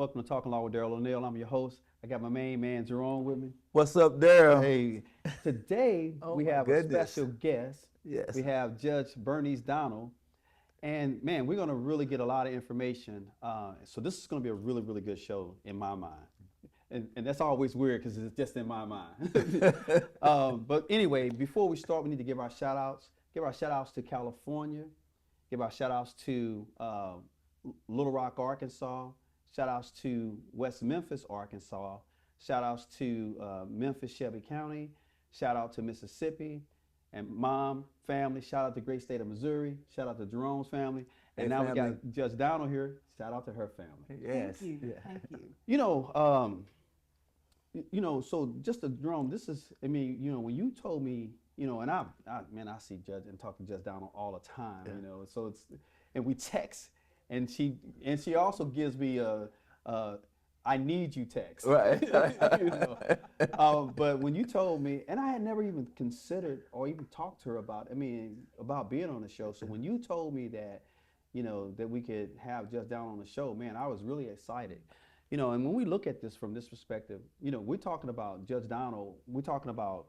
Welcome to Talking Law with Darrell O'Neill. I'm your host. I got my main man Jerome with me. What's up, Darrell? Hey, today Oh we my have goodness. a special guest. Yes. We have Judge Bernice Donald. And man, we're going to really get a lot of information. So this is going to be a really, really good show in my mind. And that's always weird because it's just in my mind. But anyway, before we start, we need to give our shout outs. Give our shout outs to California. Give our shout outs to Little Rock, Arkansas. Shout outs to West Memphis, Arkansas. Shout outs to Memphis, Shelby County. Shout out to Mississippi and mom, family. Shout out to great state of Missouri. Shout out to Jerome's family. And Hey, now we family. got Judge Donald here. Shout out to her family. Yes. Thank you. Yeah. Thank you. So just to Jerome, this is, I mean, when you told me, and I see Judge and talk to Judge Donald all the time, so it's, and we text, and she also gives me a I need you text. Right. But when you told me, and I had never even considered or even talked to her about being on the show. So when you told me that, that we could have Judge Donald on the show, man, I was really excited. And when we look at this from this perspective, we're talking about Judge Donald, we're talking about,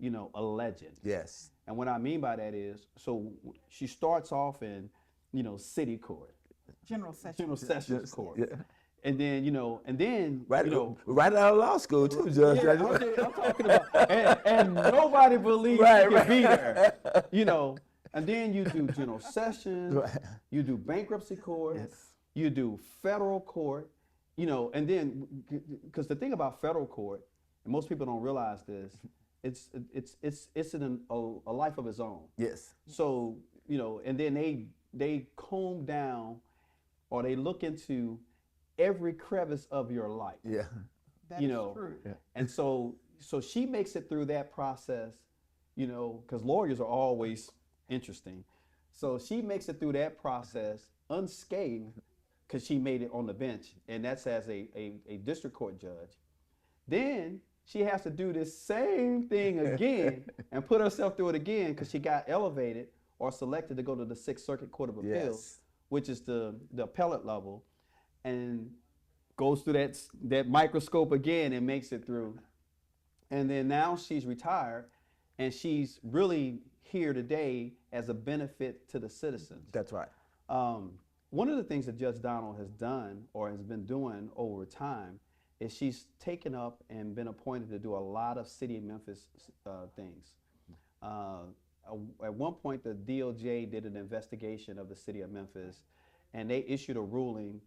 a legend. Yes. And what I mean by that is, so she starts off in, city court, General Sessions. General Sessions Court. Yeah. And then, Right, right out of law school too, Judge. yeah, I'm talking about, and nobody believes Right, you can be right. there, and then you do General Sessions, Right. you do bankruptcy court, Yes. you do federal court, and then, because the thing about federal court, and most people don't realize this, it's in a life of its own. Yes. So, and then they comb down or they look into every crevice of your life. Yeah. That you is know, true. Yeah. And so she makes it through that process, because lawyers are always interesting. So she makes it through that process unscathed because she made it on the bench, and that's as a district court judge. Then she has to do this same thing again and put herself through it again because she got elevated or selected to go to the Sixth Circuit Court of Appeals, Yes. which is the appellate level, and goes through that microscope again and makes it through. And then now she's retired, and she's really here today as a benefit to the citizens. That's right. One of the things that Judge Donald has done or has been doing over time is she's taken up and been appointed to do a lot of city of Memphis things. At one point, the DOJ did an investigation of the city of Memphis, and they issued a ruling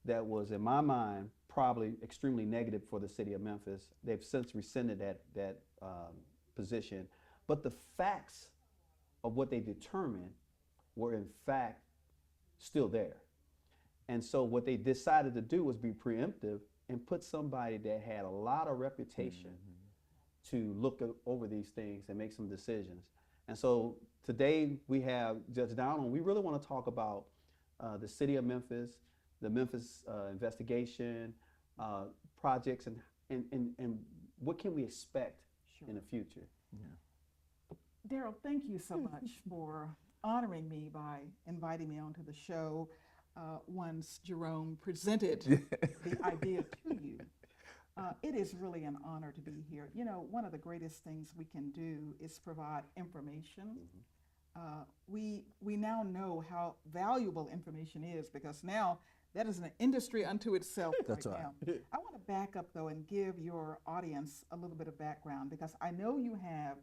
that was, in my mind, probably extremely negative for the city of Memphis. They've since rescinded that position, but the facts of what they determined were in fact still there. And so what they decided to do was be preemptive and put somebody that had a lot of reputation to look over these things and make some decisions. And so today we have Judge Donald. We really want to talk about the city of Memphis, the Memphis investigation, projects, and what can we expect in the future. Darrell, thank you so much for honoring me by inviting me onto the show once Jerome presented the idea to you. It is really an honor to be here. One of the greatest things we can do is provide information. We now know how valuable information is because now that is an industry unto itself That's right right. now. I want to back up though and give your audience a little bit of background because I know you have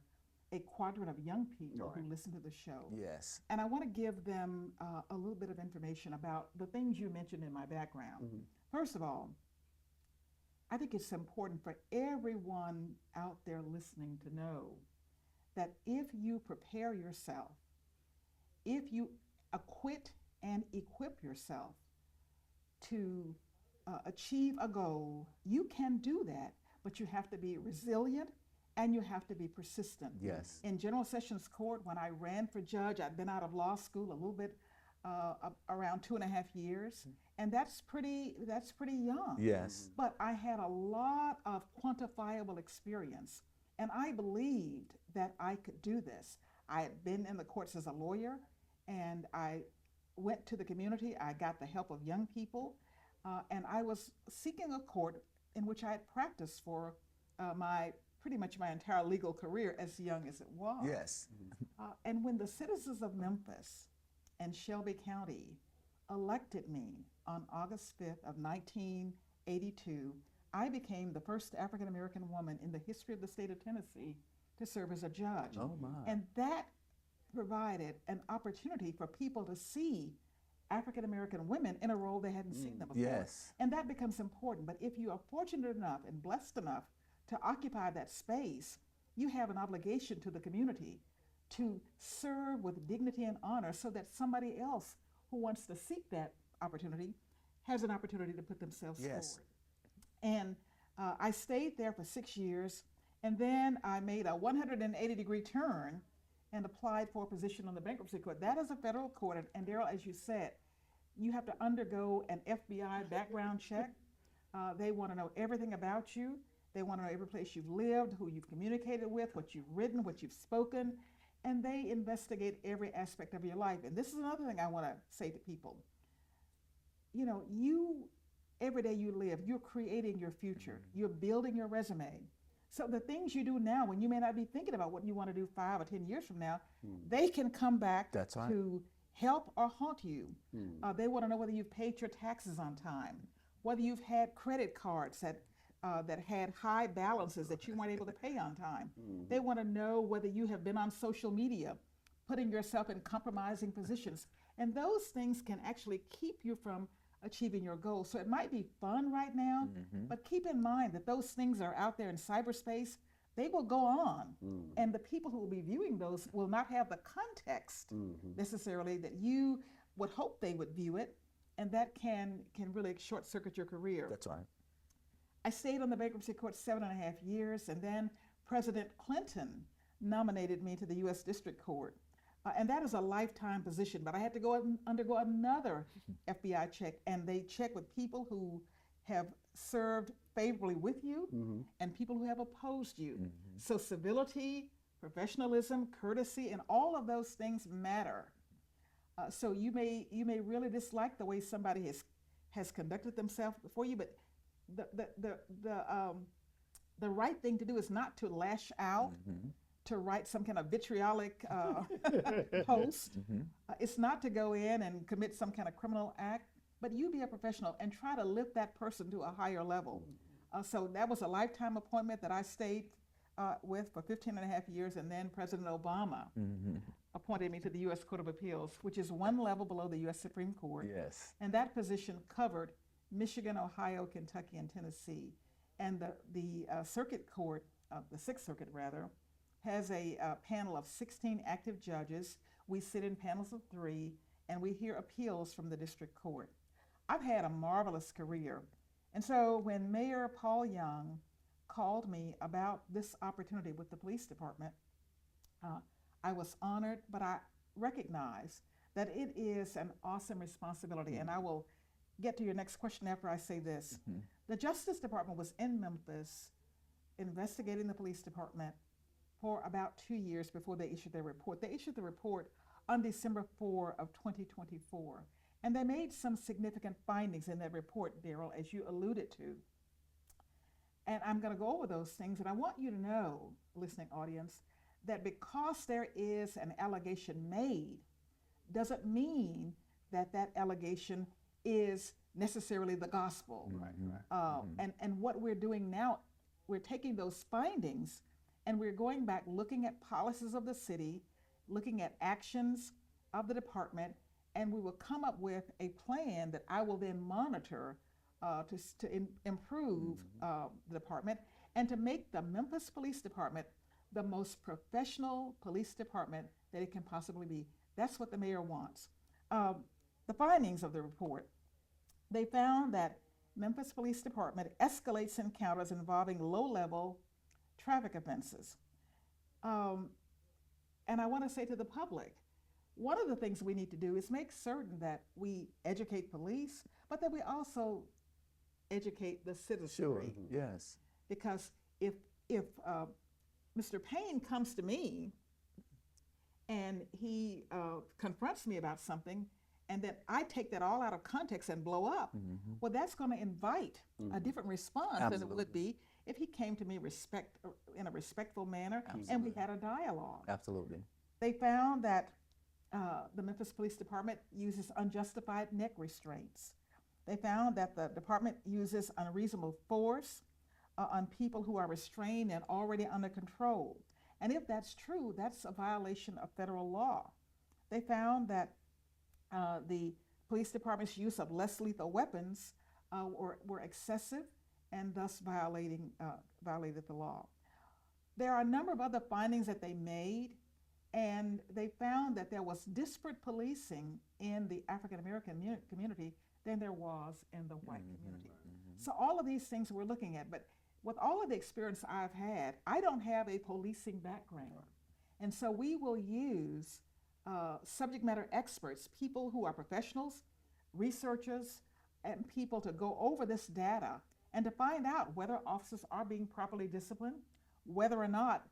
a quadrant of young people Right. who listen to the show. Yes. And I want to give them a little bit of information about the things you mentioned in my background. First of all, I think it's important for everyone out there listening to know that if you prepare yourself, if you acquit and equip yourself to achieve a goal, you can do that, but you have to be resilient and you have to be persistent. Yes. In General Sessions Court, when I ran for judge, I'd been out of law school a little bit, around 2.5 years, and that's pretty young. Yes. But I had a lot of quantifiable experience, and I believed that I could do this. I had been in the courts as a lawyer, and I went to the community. I got the help of young people. and I was seeking a court in which I had practiced for pretty much my entire legal career, as young as it was. Yes. And when the citizens of Memphis and Shelby County elected me on August 5th of 1982, I became the first African American woman in the history of the state of Tennessee to serve as a judge. Oh my. And that provided an opportunity for people to see African American women in a role they hadn't seen them before. Yes. And that becomes important. But if you are fortunate enough and blessed enough to occupy that space, you have an obligation to the community to serve with dignity and honor so that somebody else who wants to seek that opportunity has an opportunity to put themselves Yes. forward. And I stayed there for 6 years, and then I made a 180-degree turn and applied for a position on the bankruptcy court. That is a federal court, and Darrell, as you said, you have to undergo an FBI background check. They want to know everything about you. They want to know every place you've lived, who you've communicated with, what you've written, what you've spoken, and they investigate every aspect of your life. And this is another thing I want to say to people. You know, every day you live, you're creating your future. You're building your resume. So the things you do now, when you may not be thinking about what you want to do 5 or 10 years from now, they can come back That's right. to help or haunt you. They want to know whether you've paid your taxes on time, whether you've had credit cards that had high balances that you weren't able to pay on time. They want to know whether you have been on social media, putting yourself in compromising positions. And those things can actually keep you from achieving your goals. So it might be fun right now, but keep in mind that those things are out there in cyberspace. They will go on, and the people who will be viewing those will not have the context necessarily that you would hope they would view it, and that can really short-circuit your career. That's right. I stayed on the bankruptcy court 7.5 years, and then President Clinton nominated me to the U.S. District Court. And that is a lifetime position, but I had to undergo another FBI check, and they check with people who have served favorably with you and people who have opposed you. So civility, professionalism, courtesy, and all of those things matter. So you may really dislike the way somebody has conducted themselves before you, but the right thing to do is not to lash out, to write some kind of vitriolic post. It's not to go in and commit some kind of criminal act, but you be a professional and try to lift that person to a higher level. So that was a lifetime appointment that I stayed with for 15.5 years, and then President Obama appointed me to the U.S. Court of Appeals, which is one level below the U.S. Supreme Court. Yes. And that position covered Michigan, Ohio, Kentucky, and Tennessee. And the circuit court, the Sixth Circuit rather, has a panel of 16 active judges. We sit in panels of 3, and we hear appeals from the district court. I've had a marvelous career. And so when Mayor Paul Young called me about this opportunity with the police department, I was honored, but I recognize that it is an awesome responsibility. And I will get to your next question after I say this. The Justice Department was in Memphis investigating the police department for about 2 years before they issued their report. They issued the report on December 4 of 2024. And they made some significant findings in that report, Darrell, as you alluded to. And I'm going to go over those things, and I want you to know, listening audience, that because there is an allegation made, doesn't mean that that allegation is necessarily the gospel. And what we're doing now, we're taking those findings and we're going back looking at policies of the city, looking at actions of the department, and we will come up with a plan that I will then monitor to improve the department and to make the Memphis Police Department the most professional police department that it can possibly be. That's what the mayor wants. The findings of the report, they found that Memphis Police Department escalates encounters involving low-level traffic offenses. And I want to say to the public, one of the things we need to do is make certain that we educate police, but that we also educate the citizenry. Sure. Yes. Because if Mr. Payne comes to me and he confronts me about something, and then I take that all out of context and blow up, well, that's going to invite a different response than it would be if he came to me in a respectful manner and we had a dialogue. Absolutely. They found that the Memphis Police Department uses unjustified neck restraints. They found that the department uses unreasonable force on people who are restrained and already under control. And if that's true, that's a violation of federal law. They found that the police department's use of less lethal weapons were excessive and thus violated the law. There are a number of other findings that they made, and they found that there was disparate policing in the African American community than there was in the white community. So all of these things we're looking at, but with all of the experience I've had, I don't have a policing background. And so we will use subject matter experts, people who are professionals, researchers, and people to go over this data and to find out whether officers are being properly disciplined, whether or not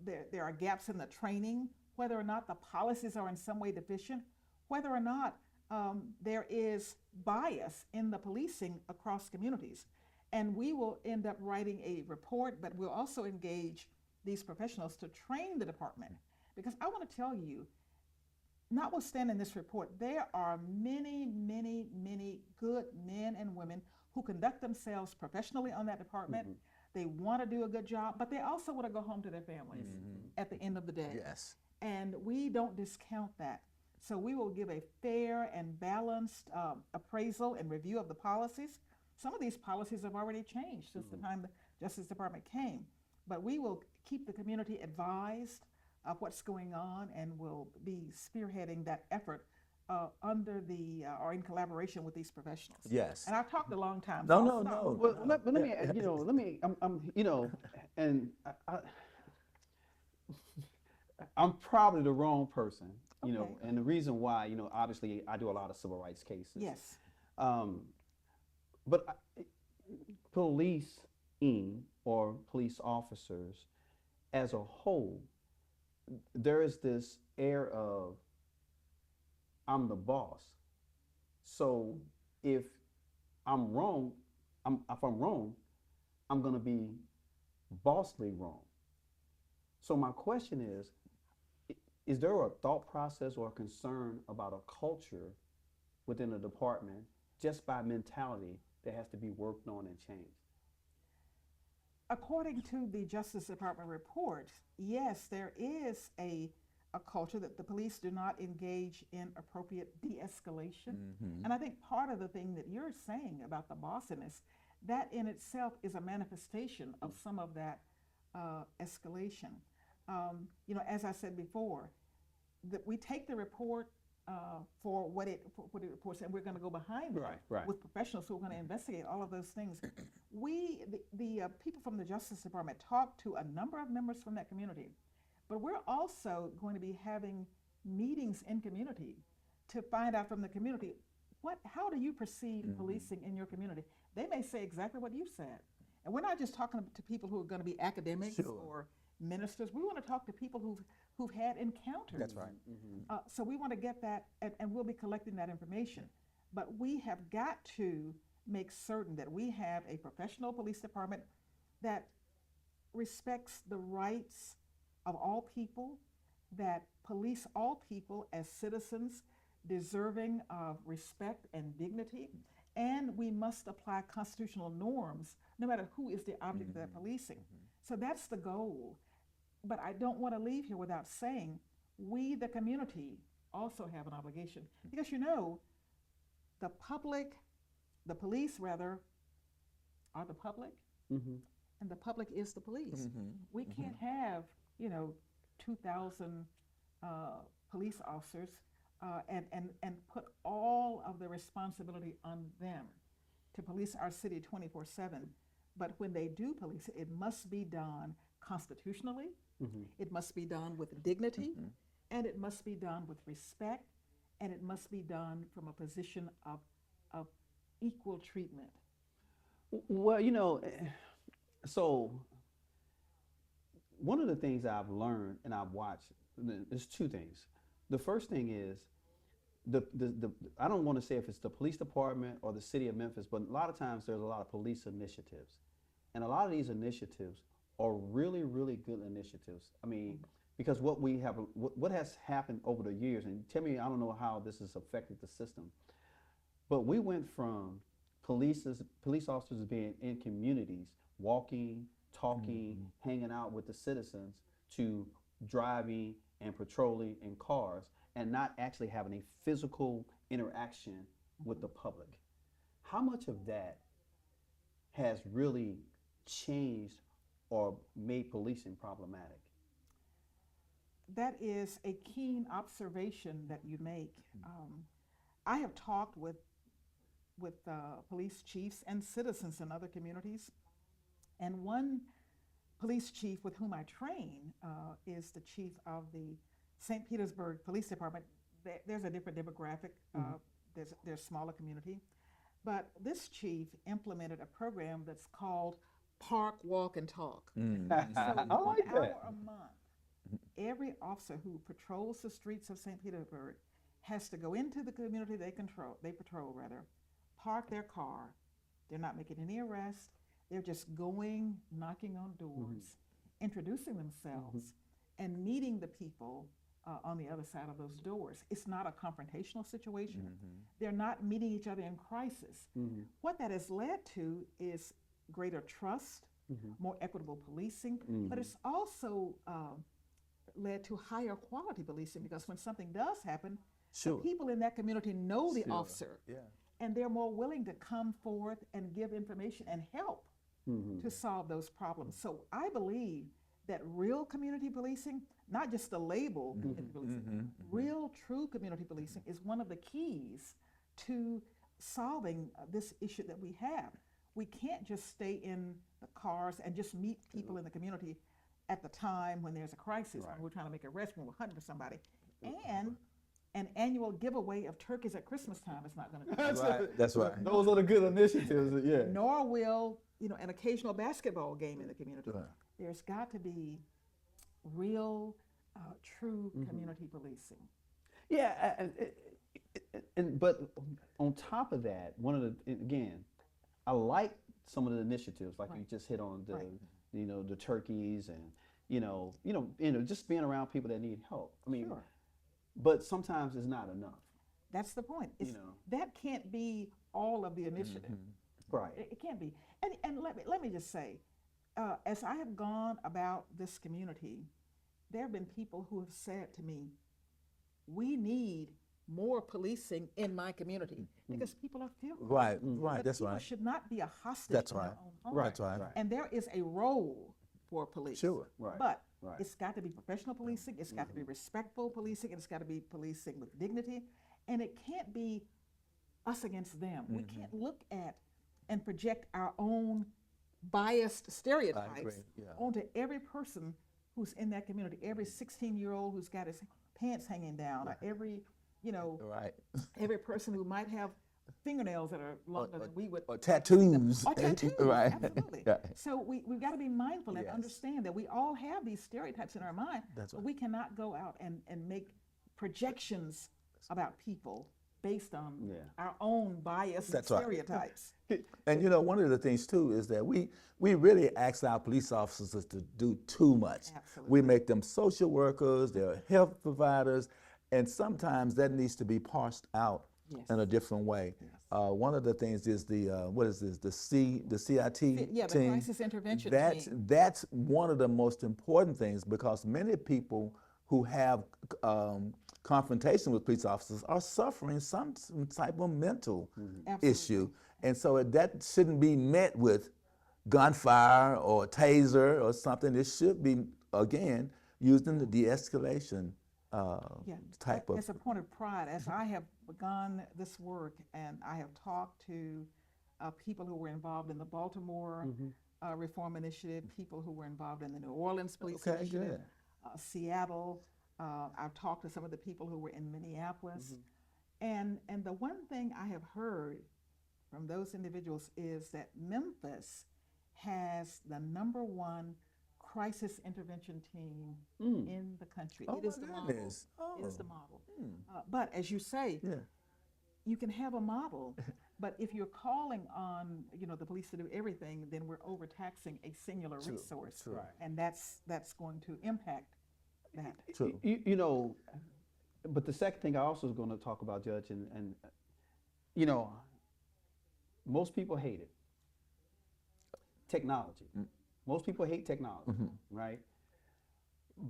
there are gaps in the training, whether or not the policies are in some way deficient, whether or not there is bias in the policing across communities. And we will end up writing a report, but we'll also engage these professionals to train the department. Because I want to tell you, notwithstanding this report, there are many, many, many good men and women who conduct themselves professionally on that department. They want to do a good job, but they also want to go home to their families at the end of the day. Yes. And we don't discount that. So we will give a fair and balanced appraisal and review of the policies. Some of these policies have already changed since the time the Justice Department came, but we will keep the community advised of what's going on and will be spearheading that effort under the or in collaboration with these professionals. Yes. And I've talked a long time. No, so no, I'll stop. no. Well, let me, and I'm probably the wrong person, Okay. and the reason why, obviously I do a lot of civil rights cases. Yes. But policing or police officers as a whole, there is this air of, I'm the boss. So if I'm wrong, I'm going to be bossly wrong. So my question is there a thought process or a concern about a culture within the department just by mentality that has to be worked on and changed? According to the Justice Department report, yes, there is a culture that the police do not engage in appropriate de-escalation. And I think part of the thing that you're saying about the bossiness, that in itself is a manifestation of some of that escalation. As I said before, that we take the report for what it reports, and we're going to go behind it Right. with professionals who are going to investigate all of those things. The people from the Justice Department talk to a number of members from that community, but we're also going to be having meetings in community to find out from the community, how do you perceive policing in your community? They may say exactly what you said. And we're not just talking to people who are going to be academics or ministers. We want to talk to people who've had encounters. That's right. So we want to get that, and we'll be collecting that information. But we have got to make certain that we have a professional police department that respects the rights of all people, that police all people as citizens deserving of respect and dignity, and we must apply constitutional norms no matter who is the object of that policing. So that's the goal. But I don't want to leave here without saying we, the community, also have an obligation. Because the police rather, are the public, and the public is the police. We can't have, 2,000 police officers and put all of the responsibility on them to police our city 24/7. But when they do police it, it must be done constitutionally, it must be done with dignity, and it must be done with respect, and it must be done from a position of equal treatment. Well, so one of the things I've learned and I've watched, there's two things. The first thing is I don't want to say if it's the police department or the city of Memphis, but a lot of times there's a lot of police initiatives. And a lot of these initiatives are really, really good initiatives. I mean, because what has happened over the years, and tell me, I don't know how this has affected the system, but we went from police officers being in communities, walking, talking, hanging out with the citizens, to driving and patrolling in cars and not actually having a physical interaction with the public. How much of that has really changed or made policing problematic? That is a keen observation that you make. I have talked with police chiefs and citizens in other communities, and one police chief with whom I train is the chief of the St. Petersburg Police Department. There's a different demographic. There's smaller community, but this chief implemented a program that's called Park, Walk, and Talk. So I like hour that. a month, every officer who patrols the streets of St. Petersburg has to go into the community they patrol, park their car. They're not making any arrests. They're just going, knocking on doors, introducing themselves, and meeting the people on the other side of those doors. It's not a confrontational situation. They're not meeting each other in crisis. What that has led to is greater trust, more equitable policing, but it's also led to higher quality policing, because when something does happen, the people in that community know the officer, and they're more willing to come forth and give information and help to solve those problems. So I believe that real community policing, not just the label community policing, real true community policing is one of the keys to solving this issue that we have. We can't just stay in the cars and just meet people in the community at the time when there's a crisis, when we're trying to make a arrest, when we're hunting for somebody. And an annual giveaway of turkeys at Christmas time is not going to do that. That's right. Those are the good initiatives, yeah. Nor will, an occasional basketball game in the community. There's got to be real, true community policing. Yeah, but on top of that, again, I like some of the initiatives, like you just hit on the turkeys and just being around people that need help. I mean, but sometimes it's not enough. That's the point. That can't be all of the initiative. Right. It can't be. And let me just say, as I have gone about this community, there have been people who have said to me, we need more policing in my community, because people are fearful. Right. But That's people right. should not be a hostage That's in right. their own home. That's right. And there is a role for police. Sure. Right. But Right. it's got to be professional policing, it's got to be respectful policing, and it's got to be policing with dignity. And it can't be us against them. We can't look at and project our own biased stereotypes onto every person who's in that community, every 16-year-old who's got his pants hanging down, or every, every person who might have fingernails that are longer than we would. Or tattoos. Or tattoos, Right. absolutely. Yeah. So we've got to be mindful and Yes. understand that we all have these stereotypes in our mind, That's but right. we cannot go out and make projections about people based on our own biased That's right. stereotypes. And one of the things too is that we really ask our police officers to do too much. Absolutely. We make them social workers, they're health providers, and sometimes that needs to be parsed out in a different way. One of the things is the the CIT Yeah, the team. crisis intervention team. That's one of the most important things, because many people who have confrontation with police officers are suffering some type of mental issue. And so that shouldn't be met with gunfire or taser or something. It should be, again, used in the de-escalation type of. As a point of pride, as I have begun this work and I have talked to people who were involved in the Baltimore Reform Initiative, people who were involved in the New Orleans Police Initiative, Seattle. I've talked to some of the people who were in Minneapolis. And the one thing I have heard from those individuals is that Memphis has the #1 crisis intervention team Mm. in the country. Oh, It is my the model. goodness. It is Oh. the model. Hmm. But as you say, Yeah. you can have a model, but if you're calling on the police to do everything, then we're overtaxing a singular True, resource, true. Right. and that's going to impact that. True. You know, but the second thing I also was going to talk about, Judge, and most people hate it. Technology. Most people hate technology, right?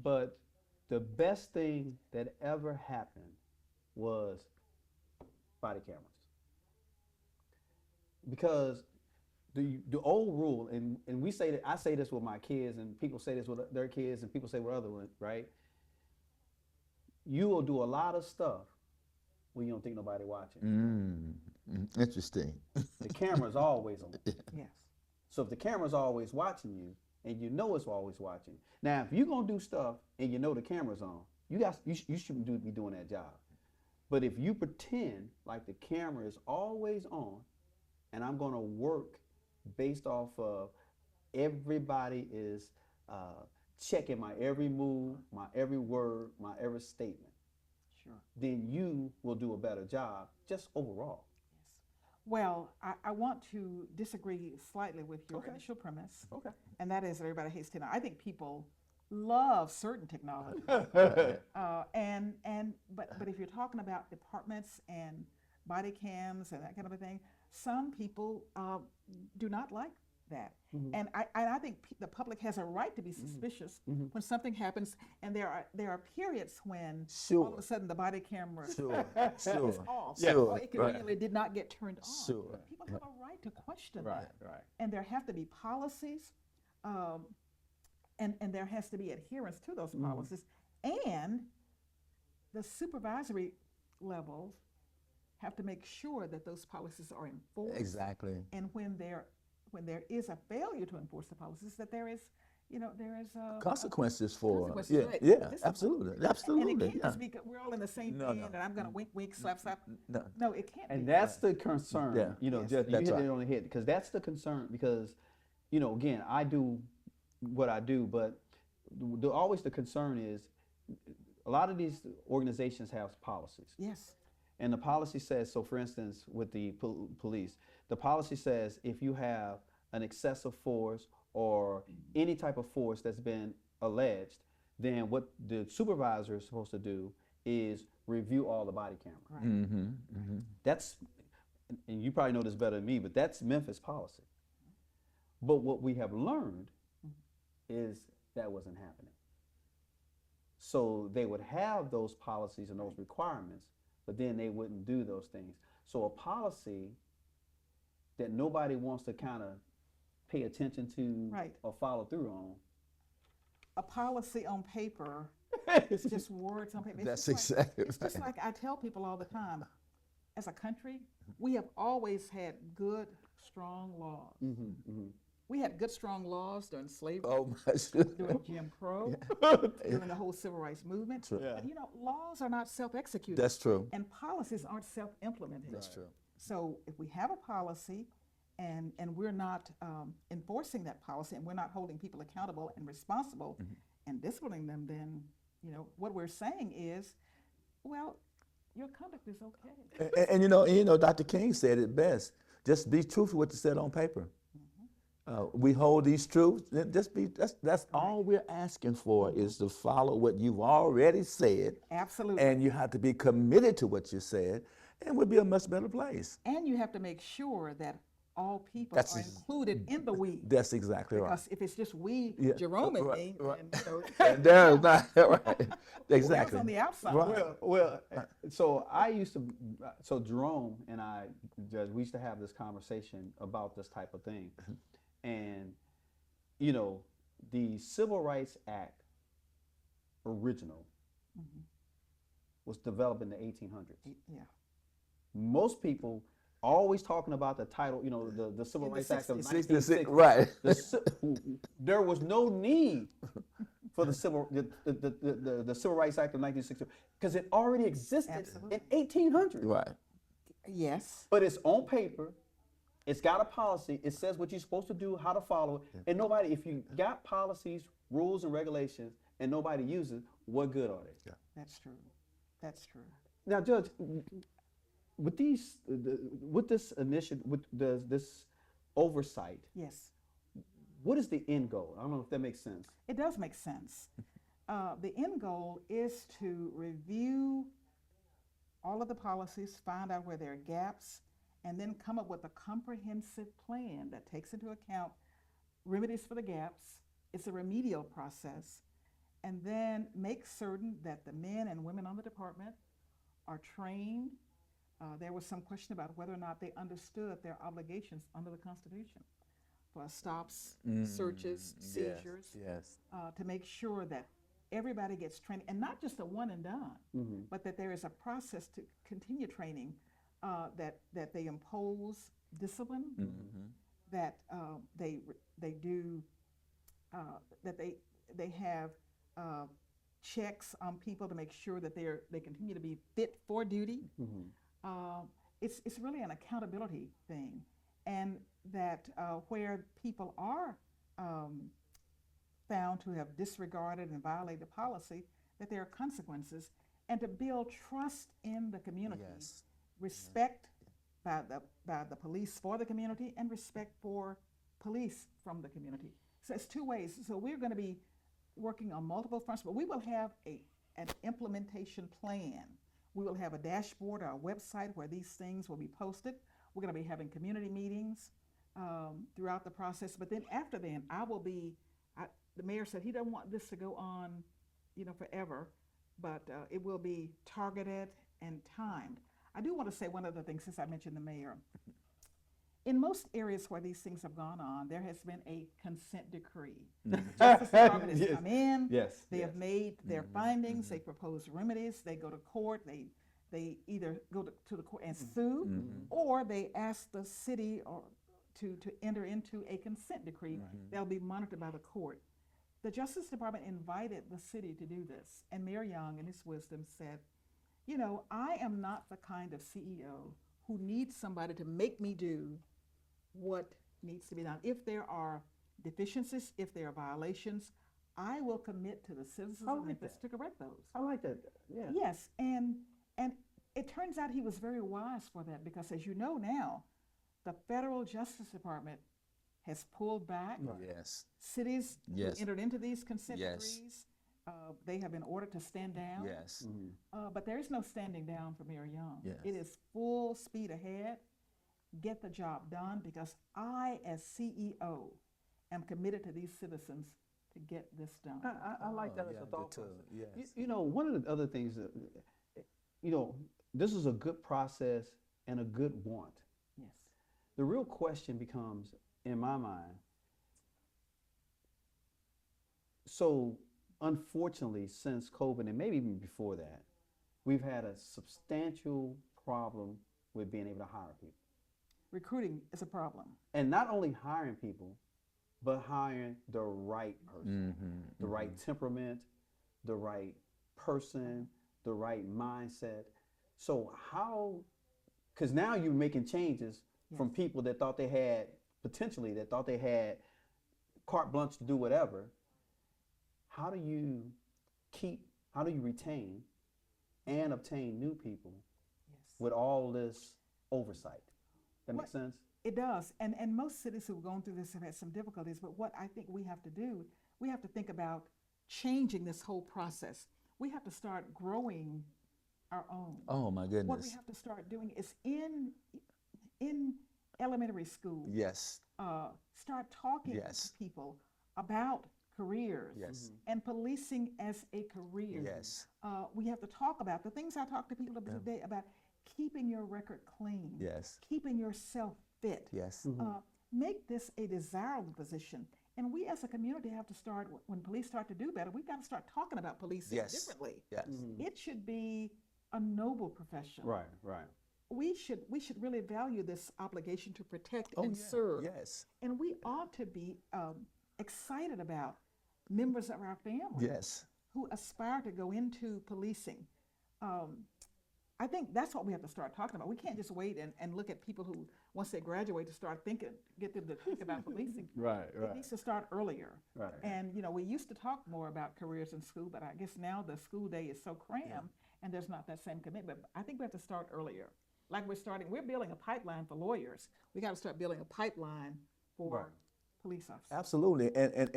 But the best thing that ever happened was body cameras. Because the old rule, and we say that, I say this with my kids, and people say this with their kids, and people say with other ones, right? You will do a lot of stuff when you don't think nobody watching. Interesting. The camera's always on. Yes. So if the camera's always watching you, and you know it's always watching, now if you're gonna do stuff and you know the camera's on, you shouldn't be doing that job. But if you pretend like the camera is always on, and I'm gonna work based off of everybody is checking my every move, my every word, my every statement, Sure. then you will do a better job just overall. Well, I want to disagree slightly with your Okay. initial premise, Okay. and that is that everybody hates technology. I think people love certain technology, but if you're talking about departments and body cams and that kind of a thing, some people do not like that. And I think the public has a right to be suspicious when something happens, and there are periods when all of a sudden the body camera Sure. is Sure. off, Sure. or it conveniently did not get turned on. Sure. People have a right to question Right, that, right. and there have to be policies, and there has to be adherence to those policies, and the supervisory levels have to make sure that those policies are enforced. Exactly. And when there is a failure to enforce the policies, that there is Consequences for consequences, right, yeah, discipline. absolutely, And absolutely. it can't Yeah. just be we're all in the same No, band, no. and I'm going to wink, wink, slap, slap. No. No, it can't And be. that's the concern, Yeah. Yes. Judge, you That's hit right. it on the head, because that's the concern, because, again, I do what I do, but always the concern is a lot of these organizations have policies. Yes. And the policy says, so for instance, with the police, the policy says if you have an excessive force or any type of force that's been alleged, then what the supervisor is supposed to do is review all the body cameras. Right. That's, and you probably know this better than me, but that's Memphis policy. But what we have learned is that wasn't happening. So they would have those policies and those requirements, but then they wouldn't do those things. So a policy that nobody wants to kind of pay attention to Right. or follow through on. A policy on paper, it's just words on paper. It's That's just like- exactly It's just right. like I tell people all the time, as a country, we have always had good, strong laws. We had good, strong laws during slavery, Oh my during Jim Crow, during the whole civil rights movement. True. But, laws are not self-executed. That's true. And policies aren't self-implemented. That's true. So if we have a policy and we're not enforcing that policy, and we're not holding people accountable and responsible and disciplining them, then what we're saying is, well, your conduct is okay. And Dr. King said it best. Just be truthful with what you said on paper. We hold these truths. That's all we're asking for, is to follow what you've already said. Absolutely. And you have to be committed to what you said, and we'll be a much better place. And you have to make sure that all people That's are included in the we. That's exactly right. Because if it's just we, Yeah, Jerome and right, me, right. then, And Darrell's not right. whoever's Exactly. on the outside. Right. Well, so so Jerome and I, Judge, we used to have this conversation about this type of thing. And, the Civil Rights Act original was developed in the 1800s. Yeah. Most people always talking about the title, the Civil In the Rights Act of 66, 1960. right. There was no need for the Civil Rights Act of 1960 because it already existed Absolutely. in 1800. Right. Yes. But it's on paper, It's got a policy. It says what you're supposed to do, how to follow it. And nobody, if you got policies, rules, and regulations, and nobody uses, what good are they? Yeah. That's true. That's true. Now, Judge, with these, with this initiative, with this oversight, Yes, what is the end goal? I don't know if that makes sense. it does make sense. The end goal is to review all of the policies, find out where there are gaps, and then come up with a comprehensive plan that takes into account remedies for the gaps. It's a remedial process, and then make certain that the men and women on the department are trained. There was some question about whether or not they understood their obligations under the Constitution for stops, searches, seizures, Yes. to make sure that everybody gets training, and not just a one and done, but that there is a process to continue training, that they impose discipline, that they do, that they have checks on people to make sure that they continue to be fit for duty. It's really an accountability thing, and that where people are found to have disregarded and violated policy, that there are consequences, and to build trust in the community, Yes. respect by the police for the community, and respect for police from the community. So it's two ways. So we're going to be working on multiple fronts, but we will have an implementation plan. We will have a dashboard or a website where these things will be posted. We're going to be having community meetings throughout the process. But then after then, the mayor said he doesn't want this to go on, forever, but it will be targeted and timed. I do want to say one other thing since I mentioned the mayor. In most areas where these things have gone on, there has been a consent decree. Justice Department has come in. Yes. They have made their findings. They propose remedies. They go to court. They either go to the court and sue, or they ask the city to enter into a consent decree that'll be monitored by the court. The Justice Department invited the city to do this, and Mayor Young, in his wisdom, said, I am not the kind of CEO who needs somebody to make me do what needs to be done. If there are deficiencies, if there are violations, I will commit to the citizens of Memphis to correct those. I like that. Yeah. Yes, and it turns out he was very wise for that, because as you know now, the federal Justice Department has pulled back. Yes. Cities who Yes. entered into these consent Yes. decrees, they have been ordered to stand down. Yes. But there is no standing down for Mayor Young. Yes. It is full speed ahead. Get the job done, because I, as CEO, am committed to these citizens to get this done. I like that as yeah, a I thought do too. process. Yes. One of the other things that, this is a good process and a good want. Yes. The real question becomes, in my mind, so unfortunately, since COVID, and maybe even before that, we've had a substantial problem with being able to hire people. Recruiting is a problem. And not only hiring people, but hiring the right person, the right temperament, the right person, the right mindset. So how, because now you're making changes from people that thought they had, potentially, that thought they had carte blanche to do whatever. How do you retain and obtain new people with all this oversight? That makes sense? It does. And most cities who've gone through this have had some difficulties. But what I think we have to do, we have to think about changing this whole process. We have to start growing our own. Oh my goodness. What we have to start doing is in elementary school, Yes. start talking Yes. to people about careers Yes. and policing as a career. Yes. We have to talk about the things I talk to people about today about keeping your record clean, Yes. keeping yourself fit. Yes. Make this a desirable position. And we as a community have to start, when police start to do better, we've got to start talking about policing Yes. differently. Yes. It should be a noble profession. Right, right. We should really value this obligation to protect Oh, and yeah. serve. Yes. And we ought to be excited about members of our family Yes. who aspire to go into policing. I think that's what we have to start talking about. We can't just wait and look at people who, once they graduate, to start thinking, get them to think about policing. Right, It needs to start earlier. Right. And, we used to talk more about careers in school, but I guess now the school day is so crammed and there's not that same commitment. I think we have to start earlier. Like we're building a pipeline for lawyers. We got to start building a pipeline for police officers. Absolutely, and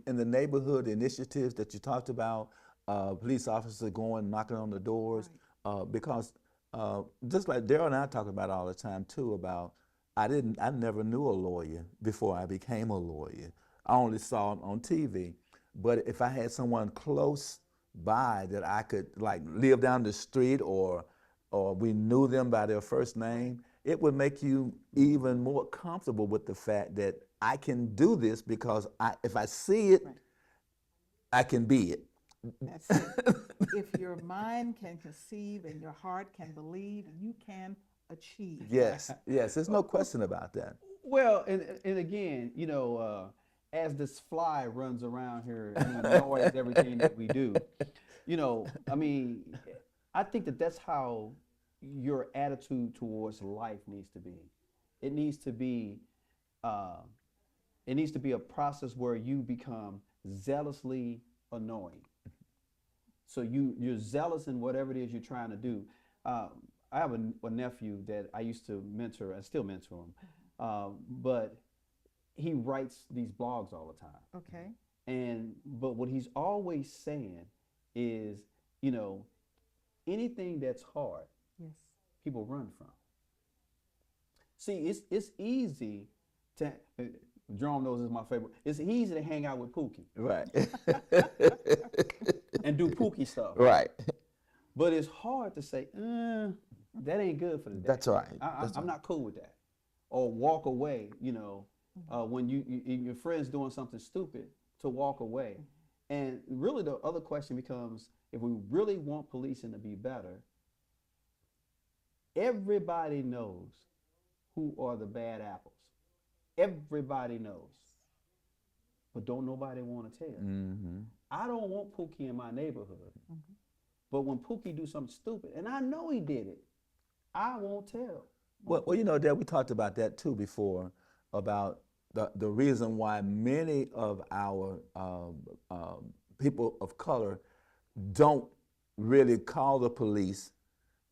in the neighborhood initiatives that you talked about, police officers going knocking on the doors, because just like Darrell and I talk about all the time too, about I never knew a lawyer before I became a lawyer. I only saw him on TV, but if I had someone close by that I could like live down the street or we knew them by their first name, it would make you even more comfortable with the fact that I can do this because if I see it, I can be it. That's it. If your mind can conceive and your heart can believe, you can achieve. Yes, there's no question about that. Well, and again, as this fly runs around here and annoys everything that we do, I mean, I think that's how your attitude towards life needs to be. It needs to be a process where you become zealously annoying. So you're zealous in whatever it is you're trying to do. I have a nephew that I used to mentor. I still mentor him, but he writes these blogs all the time. Okay. But what he's always saying is, anything that's hard, people run from. See, it's easy to. Jerome knows this is my favorite. It's easy to hang out with Pookie. Right. And do Pookie stuff. Right. But it's hard to say, that ain't good for the day. That's right. I'm not cool with that. Or walk away, when your friend's doing something stupid, to walk away. And really the other question becomes, if we really want policing to be better, everybody knows who are the bad apples. Everybody knows. But don't nobody want to tell. Mm-hmm. I don't want Pookie in my neighborhood. But when Pookie do something stupid, and I know he did it, I won't tell. Well, Dad, we talked about that too before, about the reason why many of our people of color don't really call the police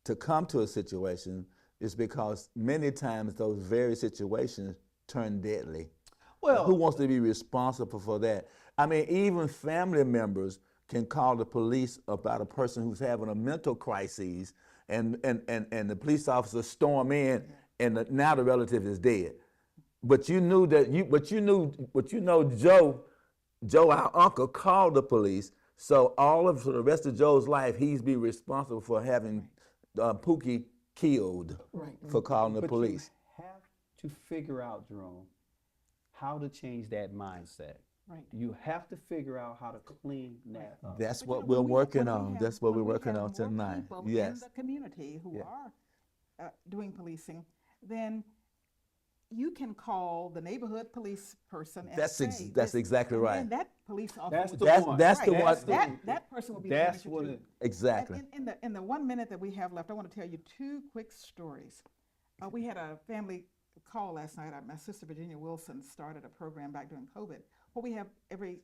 to come to a situation is because many times those very situations turn deadly. Well, who wants to be responsible for that? I mean, even family members can call the police about a person who's having a mental crisis, and the police officer storm in, and now the relative is dead. But you knew Joe, our uncle, called the police. So for the rest of Joe's life, he's be responsible for having Pookie killed for calling the police. You have to figure out, Jerome, how to change that mindset. Right. You have to figure out how to clean that up. That's what we're working on. That's what we're working on tonight. Yes. In the community who are doing policing, then you can call the neighborhood police person and say, that's exactly right. And that police officer. That's the one. That's the one. That person will be. That's what it. Exactly. In the 1 minute that we have left, I want to tell you two quick stories. We had a family call last night. My sister Virginia Wilson started a program back during COVID. Well, we have every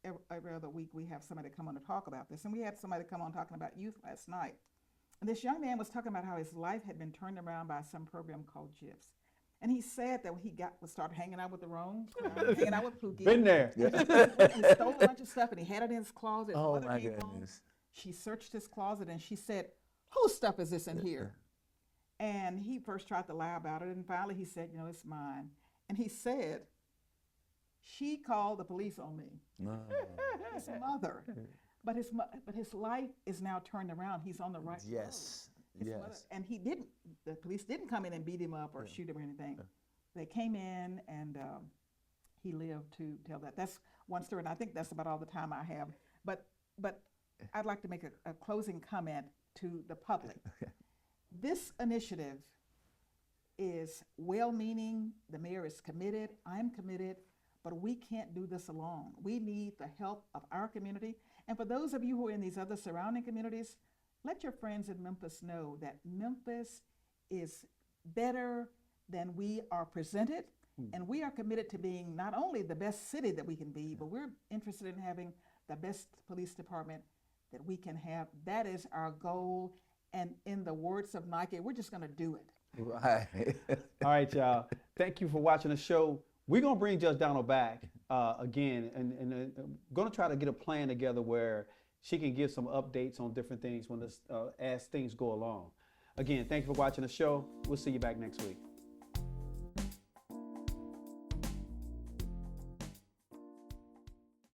other week we have somebody come on to talk about this, and we had somebody come on talking about youth last night. And this young man was talking about how his life had been turned around by some program called GIFs. And he said that he started hanging out with the wrong, hanging out with Pookie. Been there. And he stole a bunch of stuff, and he had it in his closet. His Oh mother my came home. goodness. She searched his closet, and she said, "Whose stuff is this in here?" And he first tried to lie about it, and finally he said, "It's mine." And he said, "She called the police on me." His mother. But his life is now turned around. He's on the right road. Yes. His mother, and the police didn't come in and beat him up or shoot him or anything. They came in, and he lived to tell that. That's one story, and I think that's about all the time I have. But I'd like to make a closing comment to the public. This initiative is well-meaning. The mayor is committed. I'm committed. But we can't do this alone. We need the help of our community. And for those of you who are in these other surrounding communities, let your friends in Memphis know that Memphis is better than we are presented. And we are committed to being not only the best city that we can be, but we're interested in having the best police department that we can have. That is our goal. And in the words of Nike, we're just going to do it. Right. All right, y'all. Thank you for watching the show. We're going to bring Judge Donald back again, and going to try to get a plan together where she can give some updates on different things when this, as things go along. Again, thank you for watching the show. We'll see you back next week.